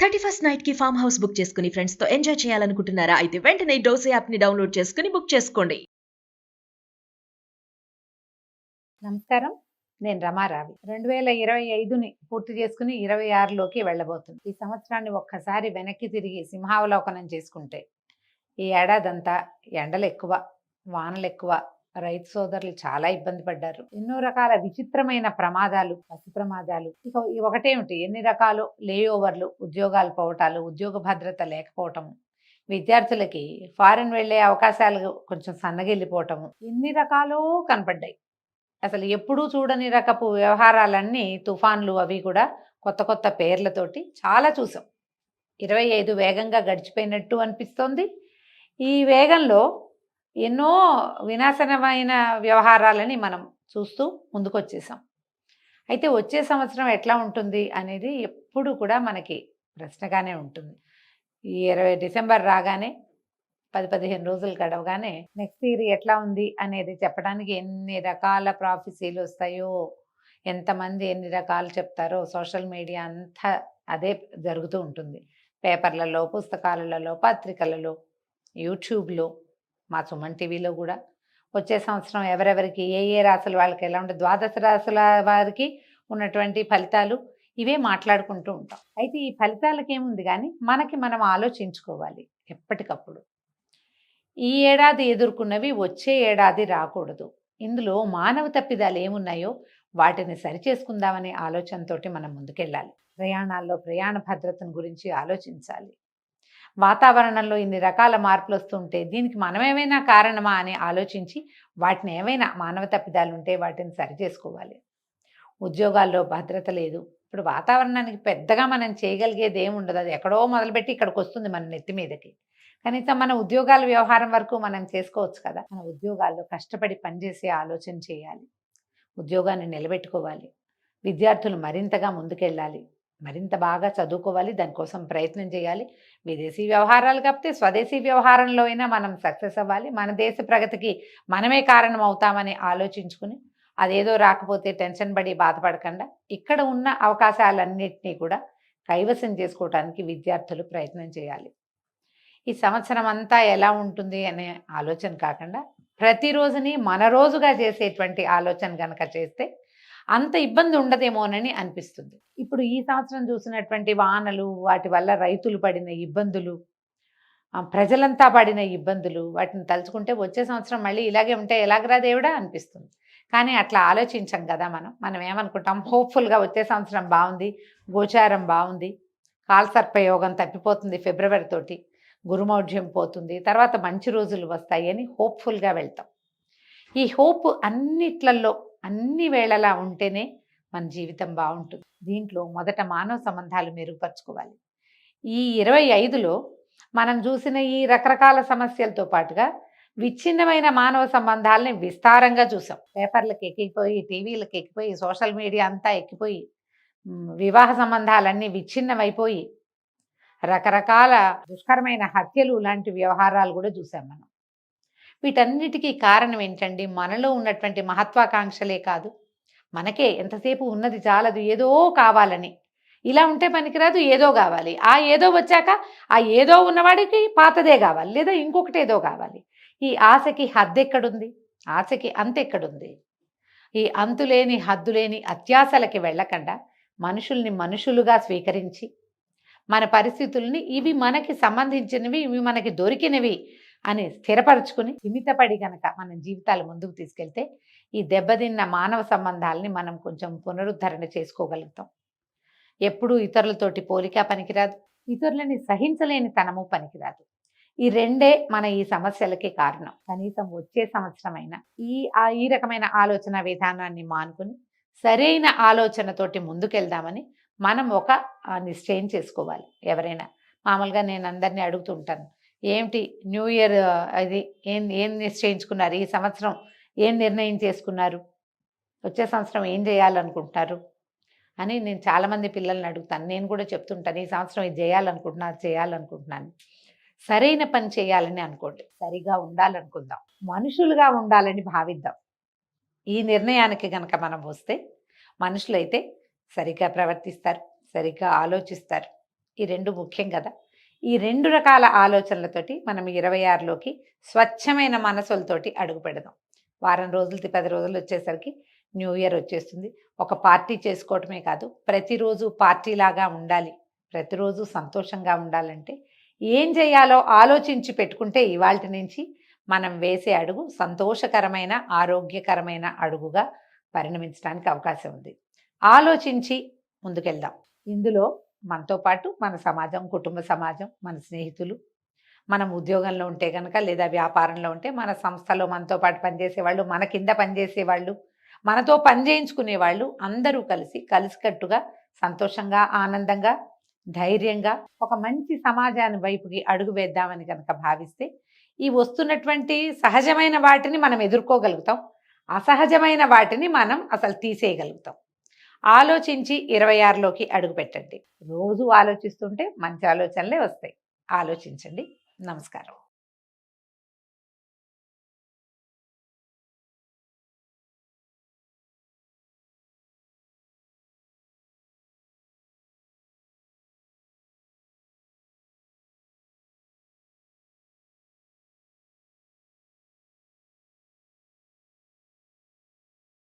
31st night కి farm house book చేసుకుని friends తో ఎంజాయ్ చేయాలనుకుంటున్నారా? అయితే వెంటనే డోసే యాప్ ని డౌన్లోడ్ చేసుకుని బుక్ చేసుకోండి. నమస్కారం. నేను రమారావి. 2025ని పూర్తి చేసుకుని 26లోకి వెళ్ళబోతుంది. ఈ సంవత్సరాన్ని ఒక్కసారి వెనక్కి తిరిగి సింహావలోకనం చేసుకుంటే ఈ ఏడాదంతా ఎండలు ఎక్కువ, వానలు ఎక్కువ, రైతు సోదరులు చాలా ఇబ్బంది పడ్డారు. ఎన్నో రకాల విచిత్రమైన ప్రమాదాలు, పశు ప్రమాదాలు. ఇక ఒకటేమిటి, ఎన్ని రకాలు లేఓవర్లు, ఉద్యోగాలు పోవటాలు, ఉద్యోగ భద్రత లేకపోవటము, విద్యార్థులకి ఫారిన్ వెళ్ళే అవకాశాలు కొంచెం సన్నగిల్లిపోవటము, ఎన్ని రకాలో కనపడ్డాయి. అసలు ఎప్పుడూ చూడని రకపు వ్యవహారాలన్నీ, తుఫాన్లు అవి కూడా కొత్త కొత్త పేర్లతోటి చాలా చూసాం. 25 వేగంగా గడిచిపోయినట్టు అనిపిస్తోంది. ఈ వేగంలో ఎన్నో వినాశనమైన వ్యవహారాలని మనం చూస్తూ ముందుకొచ్చేసాం. అయితే వచ్చే సంవత్సరం ఎట్లా ఉంటుంది అనేది ఎప్పుడు కూడా మనకి ప్రశ్నగానే ఉంటుంది. ఈ 20 డిసెంబర్ రాగానే 10-15 రోజులు గడవగానే నెక్స్ట్ ఇయర్ ఎట్లా ఉంది అనేది చెప్పడానికి ఎన్ని రకాల ప్రాఫెసీలు వస్తాయో, ఎంతమంది ఎన్ని రకాలు చెప్తారో, సోషల్ మీడియా అంతా అదే జరుగుతూ ఉంటుంది. పేపర్లలో, పుస్తకాలలో, పత్రికలలో, యూట్యూబ్లో, మా సుమన్ టీవీలో కూడా వచ్చే సంవత్సరం ఎవరెవరికి ఏ రాశుల వాళ్ళకి ఎలా ఉంటుంది, ద్వాదశ రాశుల వారికి ఉన్నటువంటి ఫలితాలు ఇవే మాట్లాడుకుంటూ ఉంటాం. అయితే ఈ ఫలితాలకి ఏముంది కానీ మనకి మనం ఆలోచించుకోవాలి ఎప్పటికప్పుడు. ఈ ఏడాది ఎదుర్కొన్నవి వచ్చే ఏడాది రాకూడదు. ఇందులో మానవ తప్పిదాలు ఏమున్నాయో వాటిని సరిచేసుకుందామనే ఆలోచనతోటి మనం ముందుకెళ్ళాలి. ప్రయాణాల్లో ప్రయాణ భద్రతను గురించి ఆలోచించాలి. వాతావరణంలో ఇన్ని రకాల మార్పులు వస్తుంటే దీనికి మనమేమైనా కారణమా అని ఆలోచించి వాటిని ఏమైనా మానవ తప్పిదాలు ఉంటే వాటిని సరిచేసుకోవాలి. ఉద్యోగాల్లో భద్రత లేదు. ఇప్పుడు వాతావరణానికి పెద్దగా మనం చేయగలిగేది ఏముండదు. అది ఎక్కడో మొదలుపెట్టి ఇక్కడికి వస్తుంది మన నెత్తి మీదకి. కనీసం మన ఉద్యోగాల వ్యవహారం వరకు మనం చేసుకోవచ్చు కదా. మన ఉద్యోగాల్లో కష్టపడి పనిచేసే ఆలోచన చేయాలి. ఉద్యోగాన్ని నిలబెట్టుకోవాలి. విద్యార్థులు మరింతగా ముందుకెళ్ళాలి, మరింత బాగా చదువుకోవాలి, దానికోసం ప్రయత్నం చేయాలి. విదేశీ వ్యవహారాలు కాకపోతే స్వదేశీ వ్యవహారంలో అయినా మనం సక్సెస్ అవ్వాలి. మన దేశ ప్రగతికి మనమే కారణం అవుతామని ఆలోచించుకుని అదేదో రాకపోతే టెన్షన్ పడి బాధపడకుండా ఇక్కడ ఉన్న అవకాశాలన్నింటినీ కూడా కైవసం చేసుకోవడానికి విద్యార్థులు ప్రయత్నం చేయాలి. ఈ సంవత్సరం అంతా ఎలా ఉంటుంది అనే ఆలోచన కాకుండా ప్రతిరోజుని మన రోజుగా చేసేటువంటి ఆలోచన కనుక చేస్తే అంత ఇబ్బంది ఉండదేమోనని అనిపిస్తుంది. ఇప్పుడు ఈ సంవత్సరం చూసినటువంటి వానలు, వాటి వల్ల రైతులు పడిన ఇబ్బందులు, ప్రజలంతా పడిన ఇబ్బందులు, వాటిని తలుచుకుంటే వచ్చే సంవత్సరం మళ్ళీ ఇలాగే ఉంటే ఎలాగరా దేవుడా అనిపిస్తుంది. కానీ అట్లా ఆలోచించాం కదా. మనం ఏమనుకుంటాం, హోప్ఫుల్గా వచ్చే సంవత్సరం బాగుంది, గోచారం బాగుంది, కాలసర్పయోగం తప్పిపోతుంది ఫిబ్రవరి తోటి, గురుమౌఢ్యం పోతుంది, తర్వాత మంచి రోజులు వస్తాయి అని హోప్ఫుల్గా వెళ్తాం. ఈ హోప్ అన్నిట్లలో అన్ని వేళలా ఉంటేనే మన జీవితం బాగుంటుంది. దీంట్లో మొదట మానవ సంబంధాలు మెరుగుపరుచుకోవాలి. ఈ 25లో మనం చూసిన ఈ రకరకాల సమస్యలతో పాటుగా విచ్ఛిన్నమైన మానవ సంబంధాలని విస్తారంగా చూసాం. పేపర్లకు ఎక్కిపోయి, టీవీలకు ఎక్కిపోయి, సోషల్ మీడియా అంతా ఎక్కిపోయి, వివాహ సంబంధాలన్నీ విచ్ఛిన్నమైపోయి, రకరకాల దుష్కరమైన హత్యలు లాంటి వ్యవహారాలు కూడా చూసాం మనం. వీటన్నిటికీ కారణం ఏంటండి? మనలో ఉన్నటువంటి మహత్వాకాంక్షలే కాదు, మనకే ఎంతసేపు ఉన్నది చాలదు, ఏదో కావాలని. ఇలా ఉంటే పనికిరాదు, ఏదో కావాలి. ఆ ఏదో వచ్చాక ఆ ఏదో ఉన్నవాడికి పాతదే కావాలి, లేదా ఇంకొకటి ఏదో కావాలి. ఈ ఆశకి హద్దెక్కడుంది? ఆశకి అంతెక్కడుంది? ఈ అంతులేని హద్దులేని అత్యాశలకి వెళ్ళకుండా మనుషుల్ని మనుషులుగా స్వీకరించి మన పరిస్థితుల్ని ఇవి మనకి సంబంధించినవి, ఇవి మనకి దొరికినవి అని స్థిరపరచుకుని స్థిమితపడి గనక మన జీవితాలు ముందుకు తీసుకెళ్తే ఈ దెబ్బతిన్న మానవ సంబంధాలని మనం కొంచెం పునరుద్ధరణ చేసుకోగలుగుతాం. ఎప్పుడూ ఇతరులతోటి పోలిక పనికిరాదు, ఇతరులని సహించలేని తనము పనికిరాదు. ఈ రెండే మన ఈ సమస్యలకి కారణం. కనీసం వచ్చే సంవత్సరమైనా ఈ రకమైన ఆలోచన విధానాన్ని మానుకుని సరైన ఆలోచనతోటి ముందుకెళ్దామని మనం ఒక నిశ్చయం చేసుకోవాలి. ఎవరైనా మామూలుగా నేను అందరినీ అడుగుతుంటాను, ఏమిటి న్యూ ఇయర్ అది ఏం నిశ్చయించుకున్నారు, ఈ సంవత్సరం ఏం నిర్ణయం చేసుకున్నారు, వచ్చే సంవత్సరం ఏం చేయాలనుకుంటున్నారు అని నేను చాలామంది పిల్లల్ని అడుగుతాను. నేను కూడా చెప్తుంటాను, ఈ సంవత్సరం ఇది చేయాలనుకుంటున్నాను. సరైన పని చేయాలని అనుకోండి, సరిగా ఉండాలనుకుందాం, మనుషులుగా ఉండాలని భావిద్దాం. ఈ నిర్ణయానికి కనుక మనం వస్తే మనుషులైతే సరిగ్గా ప్రవర్తిస్తారు, సరిగ్గా ఆలోచిస్తారు, ఈ 2 ముఖ్యం కదా! ఈ 2 రకాల ఆలోచనలతోటి మనం 26లోకి స్వచ్ఛమైన మనసులతోటి అడుగు పెడదాం. వారం రోజులది 10 రోజులు వచ్చేసరికి న్యూ ఇయర్ వచ్చేస్తుంది. ఒక పార్టీ చేసుకోవటమే కాదు, ప్రతిరోజు పార్టీలాగా ఉండాలి. ప్రతిరోజు సంతోషంగా ఉండాలంటే ఏం చేయాలో ఆలోచించి పెట్టుకుంటే ఇవాల్టి నుంచి మనం వేసే అడుగు సంతోషకరమైన, ఆరోగ్యకరమైన అడుగుగా పరిణమించడానికి అవకాశం ఉంది. ఆలోచించి ముందుకెళ్దాం. ఇందులో మనతో పాటు మన సమాజం, కుటుంబ సమాజం, మన స్నేహితులు, మనం ఉద్యోగంలో ఉంటే కనుక లేదా వ్యాపారంలో ఉంటే మన సంస్థలో మనతో పాటు పనిచేసేవాళ్ళు, మన కింద పనిచేసేవాళ్ళు, మనతో పని చేయించుకునేవాళ్ళు అందరూ కలిసికట్టుగా సంతోషంగా, ఆనందంగా, ధైర్యంగా ఒక మంచి సమాజాన్ని వైపుకి అడుగు వేద్దామని కనుక భావిస్తే ఈ వస్తున్నటువంటి సహజమైన వాటిని మనం ఎదుర్కోగలుగుతాం. అసహజమైన వాటిని మనం అసలు తీసేయగలుగుతాం. ఆలోచించి 26లోకి అడుగు పెట్టండి. రోజు ఆలోచిస్తుంటే మంచి ఆలోచనలే వస్తాయి. ఆలోచించండి. నమస్కారం.